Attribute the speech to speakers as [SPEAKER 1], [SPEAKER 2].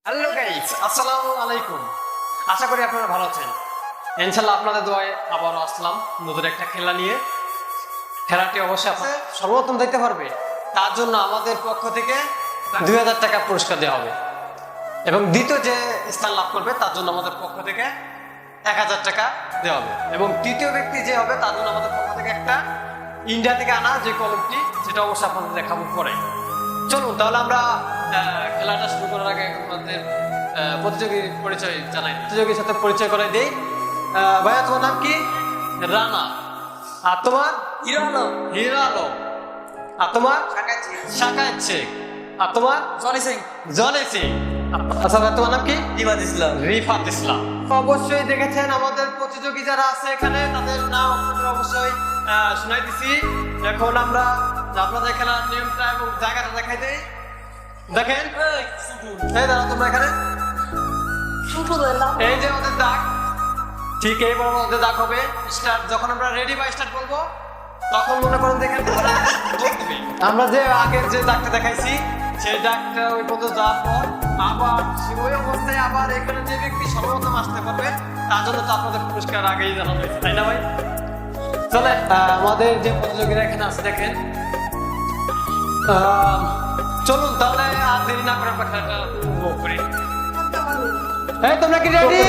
[SPEAKER 1] Hello guys, আসসালামু আলাইকুম। আশা করি আপনারা ভালো আছেন। ইনশাআল্লাহ আপনাদের দোয়ায় আবারও আসলাম নতুন একটা খেলা নিয়ে। খেলাটি অবশ্যই আপনারা সর্বপ্রথম দেখতে পারবে, তার জন্য আমাদের পক্ষ থেকে 2000 টাকা পুরস্কার দেওয়া হবে এবং দ্বিতীয় যে স্থান লাভ করবে তার জন্য আমাদের পক্ষ থেকে 1000 টাকা দেওয়া হবে এবং তৃতীয় ব্যক্তি যে হবে তার জন্য আমাদের পক্ষ থেকে একটা ইন্ডিয়া থেকে আনা যে কলমটি, সেটা অবশ্যই আপনাদের দেখাবো পরে। চলুন তাহলে আমরা খেলাটা শুরু করার আগে আমাদের প্রতিযোগীর পরিচয় জানাই, প্রতিযোগীর সাথে পরিচয় করে দিই। ভাইয়া, তোমার নাম কি? রানা। আর তোমার?
[SPEAKER 2] হিরো
[SPEAKER 1] হিরালো। আর তোমার? শাকায়েত শেখ। আর তোমার?
[SPEAKER 2] Johnny Singh
[SPEAKER 1] Johnny Singh. আচ্ছা ভাই, তোমার নাম কি?
[SPEAKER 2] রিবাদ ইসলাম।
[SPEAKER 1] রিফাত ইসলাম। অবশ্যই দেখেছেন আমাদের প্রতিযোগী যারা আছে এখানে, তাদের নাম আপনাদের অবশ্যই শোনাই দিছি। এখন আমরা আপনাদের খেলার নিয়মটা এবং জায়গাটা দেখাই দিই। দেখেন, এই দাঁড়া তোমরা এখানে। এই যে আমাদের দাগ, ঠিক এইবার আমাদের দাগ হবে স্টার্ট। যখন আমরা রেডি বা স্টার্ট বলবো তখন মনে করেন দেখেন আমরা যে আগের যে দাগটা দেখাইছি সেই দাগটা ওই পর্যন্ত যাওয়ার পর আবার ওই অবস্থায় আবার এখানে যে ব্যক্তি সর্বপ্রথম আসতে পারবে তার জন্য তো আপনাদের পুরস্কার আগেই জানানো হয়েছে, তাই না ভাই? চলে আমাদের যে প্রতিযোগীরা এখানে আছে দেখেন। চলুন তাহলে আর দেরি না করে আমরা খেলাটা উপভোগ করি। এই তোমরা কি রেডি?